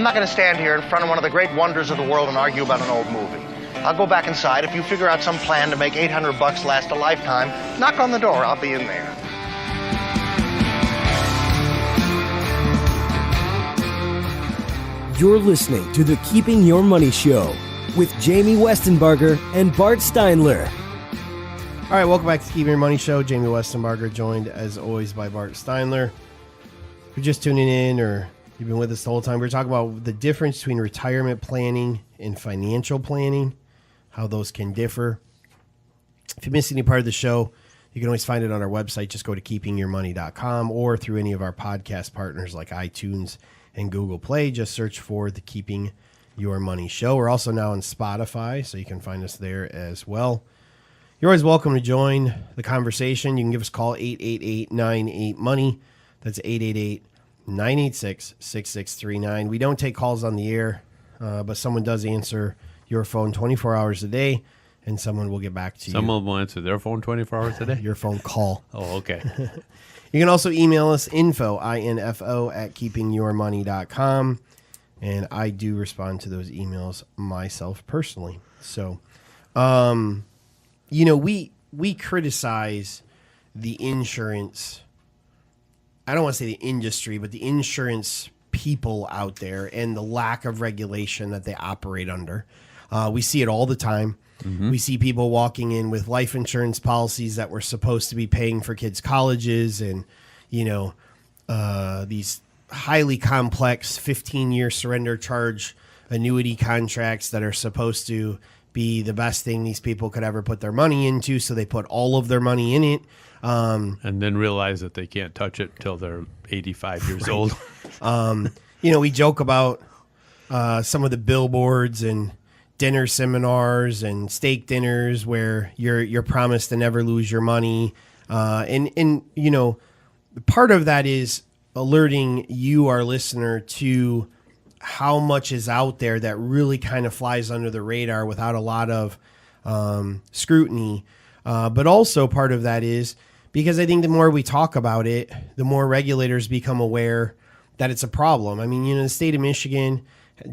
I'm not going to stand here in front of one of the great wonders of the world and argue about an old movie. I'll go back inside. If you figure out some plan to make $800 last a lifetime, knock on the door. I'll be in there. You're listening to the Keeping Your Money Show with Jamie Westenbarger and Bart Steinler. All right, welcome back to the Keeping Your Money Show. Jamie Westenbarger, joined as always by Bart Steinler. If you're just tuning in or you've been with us the whole time, we're talking about the difference between retirement planning and financial planning, how those can differ. If you missed any part of the show, you can always find it on our website. Just go to keepingyourmoney.com or through any of our podcast partners like iTunes and Google Play. Just search for the Keeping Your Money Show. We're also now on Spotify, so you can find us there as well. You're always welcome to join the conversation. You can give us a call, 888-98-MONEY. That's 888-986-6639. We don't take calls on the air, but someone does answer your phone 24 hours a day, and someone will get back to you. Someone will answer their phone 24 hours a day? Your phone call. Oh, okay. You can also email us, info at keepingyourmoney.com, and I do respond to those emails myself personally. So, we criticize the insurance, I don't want to say the industry, but the insurance people out there and the lack of regulation that they operate under. We see it all the time. Mm-hmm. We see people walking in with life insurance policies that were supposed to be paying for kids' colleges and, these highly complex 15-year surrender charge annuity contracts that are supposed to be the best thing these people could ever put their money into. So they put all of their money in it. And then realize that they can't touch it till they're 85 years old. We joke about some of the billboards and dinner seminars and steak dinners where you're promised to never lose your money. And part of that is alerting you, our listener, to how much is out there that really kind of flies under the radar without a lot of scrutiny. But also part of that is because I think the more we talk about it, the more regulators become aware that it's a problem. I mean, the state of Michigan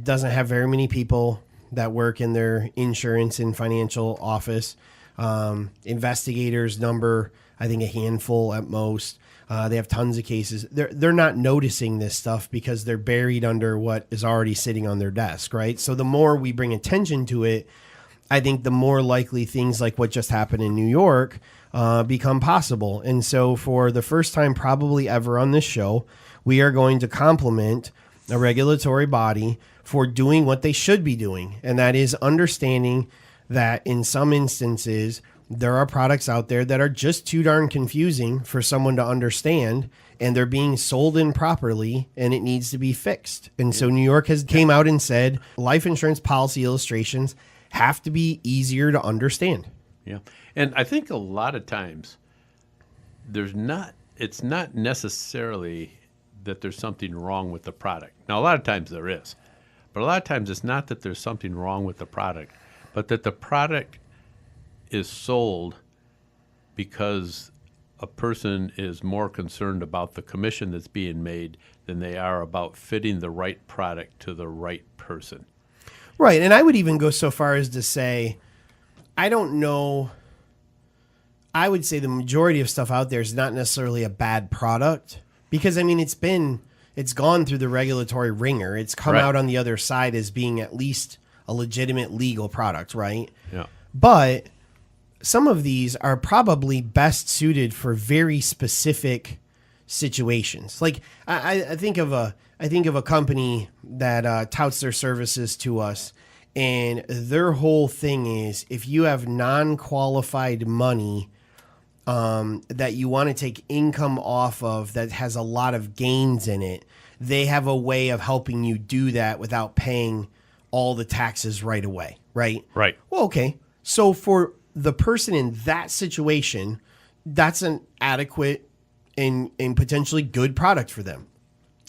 doesn't have very many people that work in their insurance and financial office. Investigators number, I think, a handful at most. They have tons of cases. They're not noticing this stuff because they're buried under what is already sitting on their desk, right? So the more we bring attention to it, I think the more likely things like what just happened in New York become possible. And so for the first time probably ever on this show, we are going to compliment a regulatory body for doing what they should be doing. And that is understanding that in some instances, there are products out there that are just too darn confusing for someone to understand, and they're being sold improperly, and it needs to be fixed. And so New York has came out and said life insurance policy illustrations have to be easier to understand. Yeah. And I think a lot of times it's not necessarily that there's something wrong with the product. Now, a lot of times there is, but a lot of times it's not that there's something wrong with the product, but that the product is sold because a person is more concerned about the commission that's being made than they are about fitting the right product to the right person. Right. And I would even go so far as to say, I don't know. I would say the majority of stuff out there is not necessarily a bad product because, I mean, it's gone through the regulatory ringer. It's come out on the other side as being at least a legitimate legal product, right? Yeah. But some of these are probably best suited for very specific situations. Like I think of a company that touts their services to us, and their whole thing is if you have non-qualified money that you want to take income off of that has a lot of gains in it, they have a way of helping you do that without paying all the taxes right away, right? Right. Well, okay. So for the person in that situation, that's an adequate and potentially good product for them.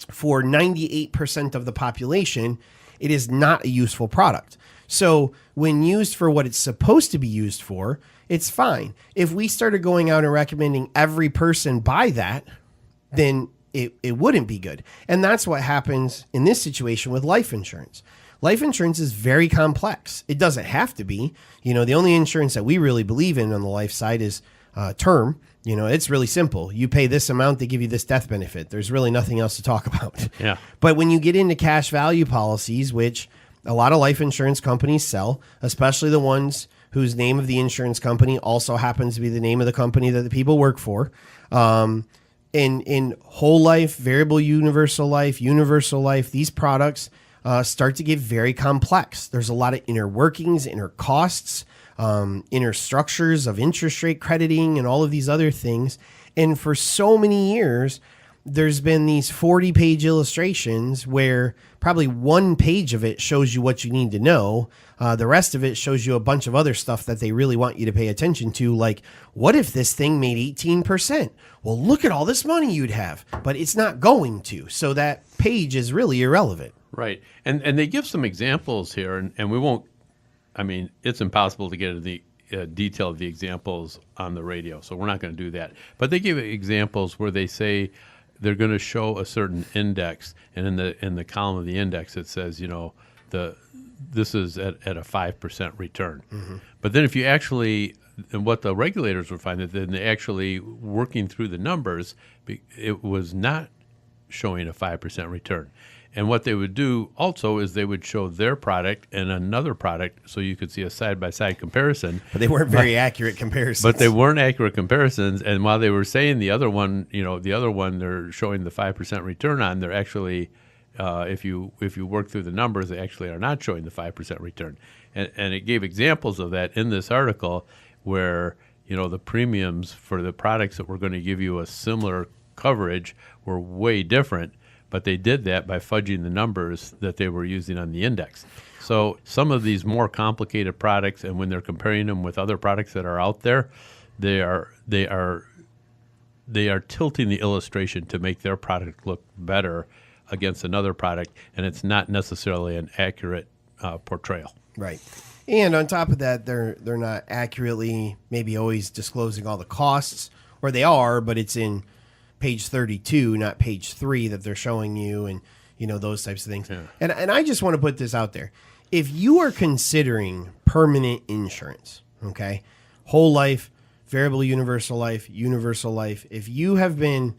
For 98% of the population, it is not a useful product. So when used for what it's supposed to be used for, it's fine. If we started going out and recommending every person buy that, then it wouldn't be good. And that's what happens in this situation with life insurance. Life insurance is very complex. It doesn't have to be. The only insurance that we really believe in on the life side is term. It's really simple. You pay this amount, they give you this death benefit. There's really nothing else to talk about. Yeah. But when you get into cash value policies, which a lot of life insurance companies sell, especially the ones whose name of the insurance company also happens to be the name of the company that the people work for, in whole life, variable universal life, these products start to get very complex. There's a lot of inner workings, inner costs, inner structures of interest rate crediting and all of these other things. And for so many years, there's been these 40-page illustrations where probably one page of it shows you what you need to know. The rest of it shows you a bunch of other stuff that they really want you to pay attention to. Like, what if this thing made 18%? Well, look at all this money you'd have, but it's not going to. So that page is really irrelevant. Right. And they give some examples here, and we won't, it's impossible to get into the detail of the examples on the radio, so we're not going to do that. But they give examples where they say they're going to show a certain index, and in the column of the index it says, this is at a 5% return. Mm-hmm. But then if you actually, and what the regulators would find, that then they actually working through the numbers, it was not showing a 5% return. And what they would do also is they would show their product and another product so you could see a side-by-side comparison. But they weren't very accurate comparisons. But they weren't accurate comparisons. And while they were saying the other one they're showing the 5% return on, they're actually, if you work through the numbers, they actually are not showing the 5% return. And it gave examples of that in this article where, the premiums for the products that were going to give you a similar coverage were way different. But they did that by fudging the numbers that they were using on the index. So some of these more complicated products, and when they're comparing them with other products that are out there, they are tilting the illustration to make their product look better against another product, and it's not necessarily an accurate portrayal. Right. And on top of that, they're not accurately maybe always disclosing all the costs, or they are, but it's in page 32, not page 3 that they're showing you, and those types of things. Yeah. And I just want to put this out there. If you are considering permanent insurance, okay, whole life, variable universal life, if you have been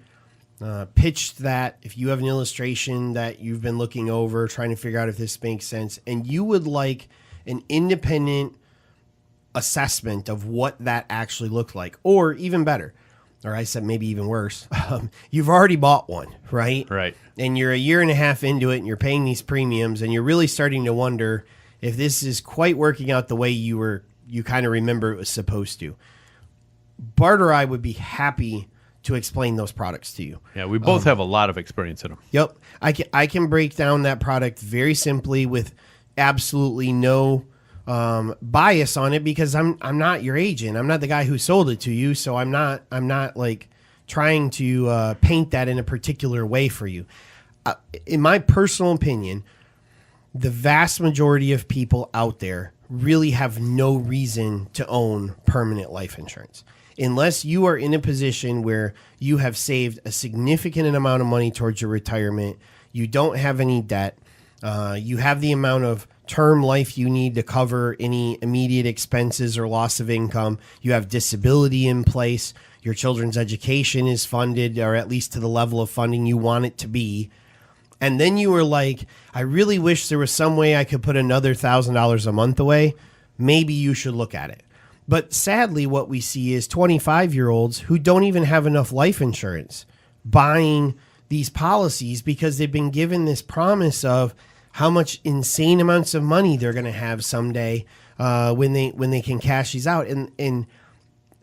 pitched that, if you have an illustration that you've been looking over, trying to figure out if this makes sense, and you would like an independent assessment of what that actually looked like, or even better, or I said maybe even worse, you've already bought one, right? Right. And you're a year and a half into it, and you're paying these premiums, and you're really starting to wonder if this is quite working out the way you kind of remember it was supposed to. Bart or I would be happy to explain those products to you. Yeah, we both have a lot of experience in them. Yep. I can break down that product very simply with absolutely no bias on it, because I'm not your agent. I'm not the guy who sold it to you. So I'm not like trying to paint that in a particular way for you. In my personal opinion, the vast majority of people out there really have no reason to own permanent life insurance. Unless you are in a position where you have saved a significant amount of money towards your retirement, you don't have any debt, you have the amount of term life you need to cover any immediate expenses or loss of income, you have disability in place, your children's education is funded, or at least to the level of funding you want it to be, and then you were like, I really wish there was some way I could put another $1,000 a month away, maybe you should look at it. But sadly, what we see is 25-year-olds who don't even have enough life insurance buying these policies because they've been given this promise of how much insane amounts of money they're going to have someday when they can cash these out. And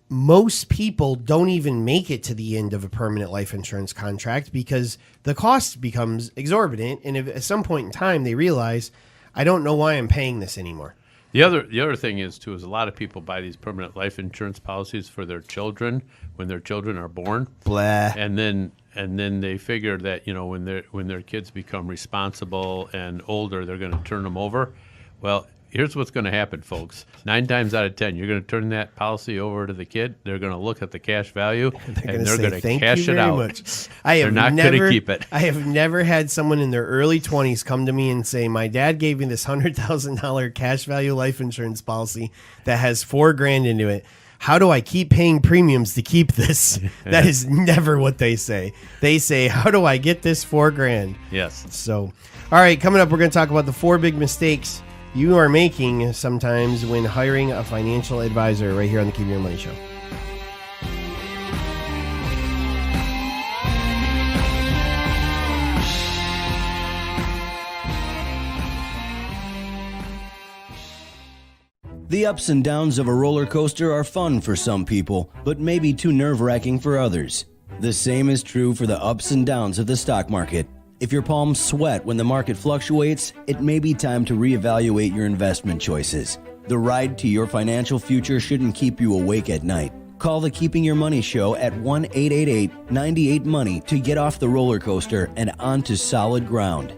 most people don't even make it to the end of a permanent life insurance contract because the cost becomes exorbitant. And if at some point in time they realize, I don't know why I'm paying this anymore. The other thing is too is a lot of people buy these permanent life insurance policies for their children when their children are born. Blah. And then they figure that when their kids become responsible and older, they're going to turn them over. Well, here's what's going to happen, folks. 9 times out of 10, you're going to turn that policy over to the kid. They're going to look at the cash value, and they're going to cash it out. They're not going to keep it. I have never had someone in their early 20s come to me and say, my dad gave me this $100,000 cash value life insurance policy that has $4,000 into it. How do I keep paying premiums to keep this? That is never what they say. They say, how do I get this $4,000? Yes. So, all right, coming up, we're going to talk about the 4 big mistakes you are making sometimes when hiring a financial advisor right here on the Keep Your Money Show. The ups and downs of a roller coaster are fun for some people, but maybe too nerve-wracking for others. The same is true for the ups and downs of the stock market. If your palms sweat when the market fluctuates, it may be time to reevaluate your investment choices. The ride to your financial future shouldn't keep you awake at night. Call the Keeping Your Money Show at 1-888-98-MONEY to get off the roller coaster and onto solid ground.